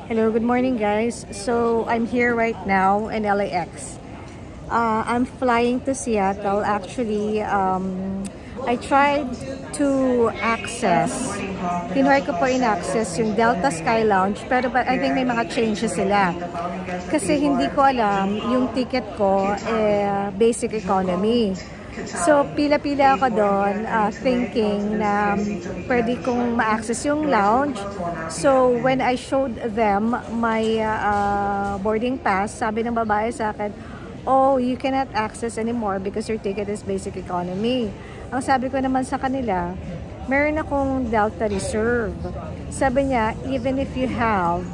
Hello, good morning guys. So I'm here right now in LAX. I'm flying to Seattle. Actually, I tried to access, tinry ko po in-access yung Delta Sky Lounge, pero I think may mga changes sila. Kasi hindi ko alam, yung ticket ko basic economy. So, pila-pila ako doon thinking na pwede kong ma-access yung lounge. So, when I showed them my boarding pass, sabi ng babae sa akin, "Oh, you cannot access anymore because your ticket is basic economy." Ang sabi ko naman sa kanila, meron akong Delta Reserve. Sabi niya, even if you have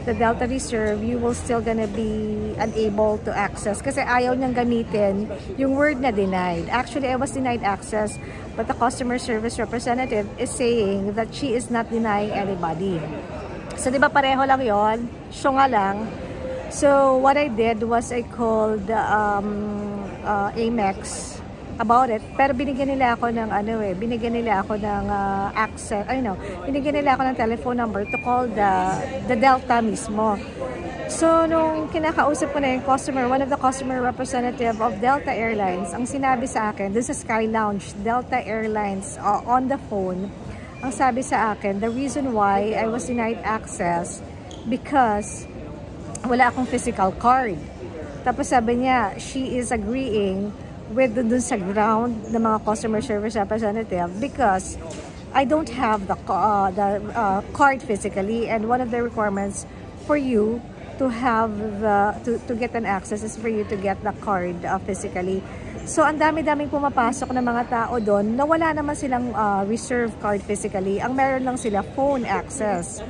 the Delta Reserve, you will still gonna be unable to access. Kasi ayaw niyang gamitin yung word na denied. Actually, I was denied access, but the customer service representative is saying that she is not denying anybody. So, di ba pareho lang yon? Siya nga lang. So, what I did was I called Amex about it. Pero binigyan nila ako ng binigyan nila ako ng access, binigyan nila ako ng telephone number to call the Delta mismo. So, nung kinakausap ko na yung customer, one of the customer representative of Delta Airlines, ang sinabi sa akin, this is Sky Lounge, Delta Airlines, on the phone, ang sabi sa akin, the reason why I was denied access, because wala akong physical card. Tapos sabi niya, she is agreeing with dun sa ground ng mga customer service representative because I don't have the card physically, and one of the requirements for you to have to get an access is for you to get the card physically. So ang dami-daming pumapasok na mga tao doon na wala naman silang reserve card physically. Ang meron lang sila phone access.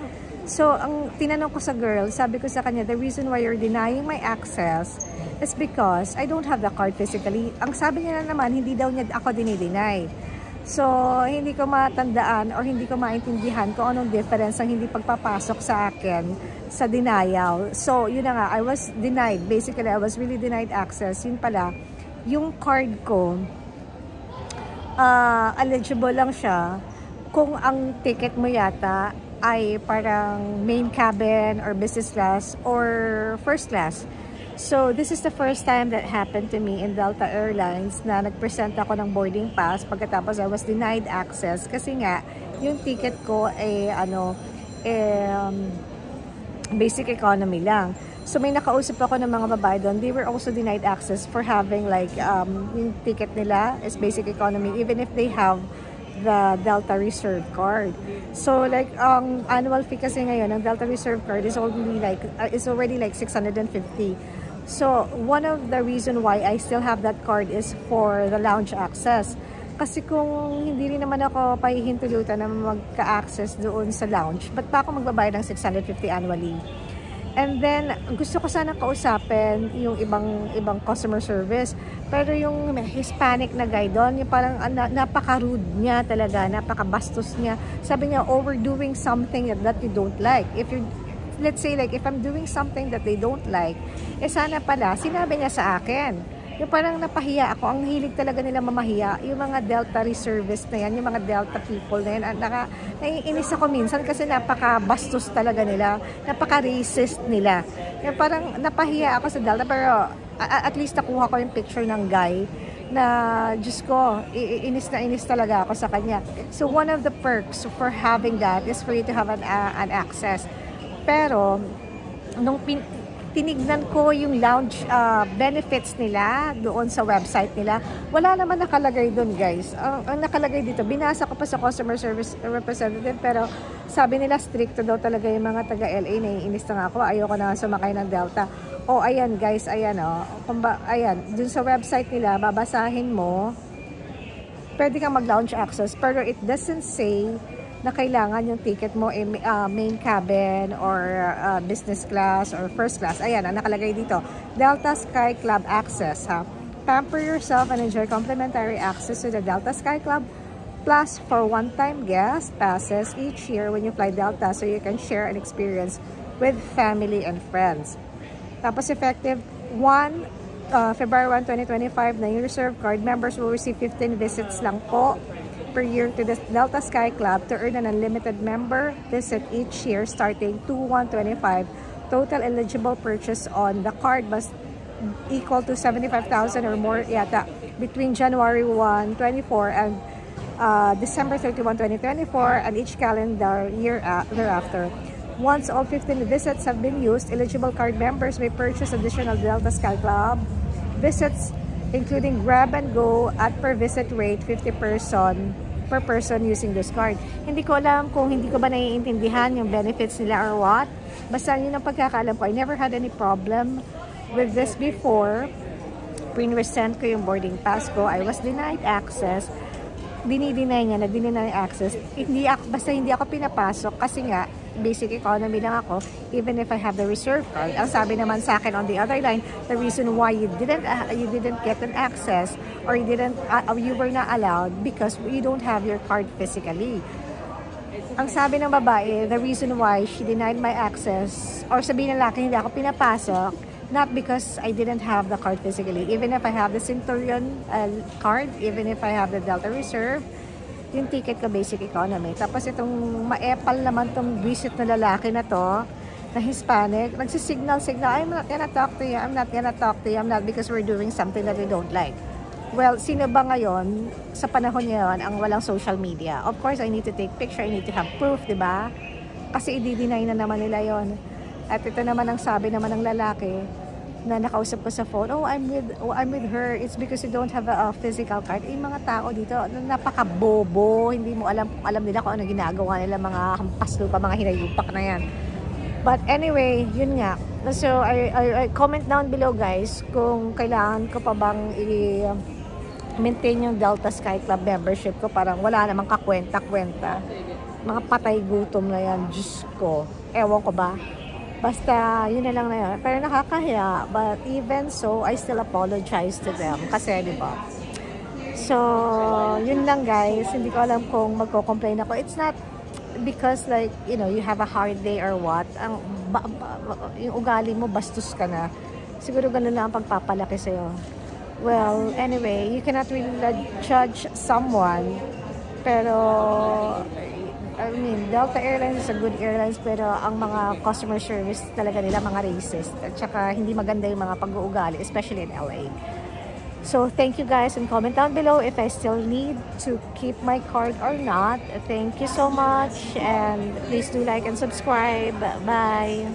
So, ang tinanong ko sa girl, sabi ko sa kanya, the reason why you're denying my access is because I don't have the card physically. Ang sabi niya na naman, hindi daw niya ako dinideny. So, hindi ko matandaan or hindi ko maintindihan kung anong difference ang hindi pagpapasok sa akin sa denial. So, yun na nga, I was denied. Basically, I was really denied access. Yun pala, yung card ko, eligible lang siya kung ang ticket mo yata ay parang main cabin or business class or first class. So, this is the first time that happened to me in Delta Airlines na nag-present ako ng boarding pass pagkatapos I was denied access kasi nga, yung ticket ko ay basic economy lang. So, may nakausap ako ng mga babae doon. They were also denied access for having like, yung ticket nila is basic economy even if they have the Delta Reserve card. So like annual fee kasi ngayon ang Delta Reserve card is already like 650. So one of the reason why I still have that card is for the lounge access. Kasi kung hindi rin naman ako pahihintulutan na magka-access doon sa lounge, ba't pa ako magbabayad ng 650 annually? And then, gusto ko sana kausapin yung ibang customer service. Pero yung Hispanic na guy doon, yung parang napaka-rude niya talaga, napaka-bastos niya. Sabi niya, oh, we're doing something that you don't like. If you, let's say, like, if I'm doing something that they don't like, sana pala, sinabi niya sa akin. Yung parang napahiya ako. Ang hilig talaga nila mamahiya. Yung mga Delta Reservice na yan, yung mga Delta people na yan, naiinis ako minsan kasi napaka-bastos talaga nila. Napaka-racist nila. Yung parang napahiya ako sa Delta, pero at least nakuha ko yung picture ng guy na, Diyos ko, inis na inis talaga ako sa kanya. So, one of the perks for having that is for you to have an access. Pero, nung tinignan ko yung lounge benefits nila doon sa website nila, wala naman nakalagay doon, guys. Ang nakalagay dito, binasa ko pa sa customer service representative, pero sabi nila stricto daw talaga yung mga taga-LA. Naiinis na nga ako, ayoko na sumakay ng Delta. Oh, ayan guys, ayan ayan, dun sa website nila, babasahin mo, pwede kang mag-lounge access, pero it doesn't say na kailangan yung ticket mo main cabin or business class or first class. Ayan, ang nakalagay dito. Delta Sky Club Access, ha? Pamper yourself and enjoy complimentary access to the Delta Sky Club Plus for one-time guest passes each year when you fly Delta so you can share an experience with family and friends. Tapos effective February 1, 2025 na yung reserve card, members will receive 15 visits lang po per year to the Delta Sky Club to earn an unlimited member visit each year starting 2/1/25. Total eligible purchase on the card must equal to 75,000 or more yata between January 1, 2024 and December 31, 2024 and each calendar year thereafter. Once all 15 visits have been used, eligible card members may purchase additional Delta Sky Club visits, including grab and go at per visit rate 50 per person using this card. Hindi ko alam kung hindi ko ba naiintindihan yung benefits nila or what. Basta yun ang pagkakaalam ko. I never had any problem with this before. Pre-resent ko yung boarding pass ko. I was denied access. Dinideny niya na dinideny access. Basta hindi ako pinapasok kasi nga basic economy lang ako, even if I have the reserve card. Ang sabi naman sa akin on the other line, the reason why you didn't get an access or you were not allowed because you don't have your card physically. Ang sabi ng babae, the reason why she denied my access or sabihin ng lalaki hindi ako pinapasok, not because I didn't have the card physically. Even if I have the Centurion card, even if I have the Delta Reserve, yung ticket ko basic economy. Tapos itong maepal naman tong visit na lalaki na to, na Hispanic, nagsisignal, I'm not gonna talk to you, I'm not gonna talk to you, I'm not because we're doing something that we don't like. Well, sino ba ngayon, sa panahon ngayon, ang walang social media? Of course, I need to take picture, I need to have proof, di ba? Kasi i-deny na naman nila yon. At ito naman ang sabi naman ng lalaki, na nakausap ko sa phone, I'm with her, it's because you don't have a physical card. Yung mga tao dito, napaka-bobo, hindi mo alam nila kung ano ginagawa nila, mga hampas lupa, mga hinayupak na yan. But anyway, yun nga. So, I comment down below guys, kung kailangan ko pa bang i-maintain yung Delta Sky Club membership ko, parang wala namang kakwenta-kwenta. Mga patay gutom na yan, Diyos ko. Ewan ko ba? Basta, yun na lang na yun. Pero nakakahiya. But even so, I still apologize to them. Kasi, di ba? So, yun lang guys. Hindi ko alam kung magko-complain ako. It's not because like, you know, you have a hard day or what. Yung ugali mo, bastos ka na. Siguro ganun lang ang pagpapalaki sa'yo. Well, anyway, you cannot really judge someone. Pero, I mean, Delta Airlines is a good airlines pero ang mga customer service talaga nila mga racist at saka hindi maganda yung mga pag-uugali, especially in LA. So, thank you guys and comment down below if I still need to keep my card or not. Thank you so much and please do like and subscribe. Bye!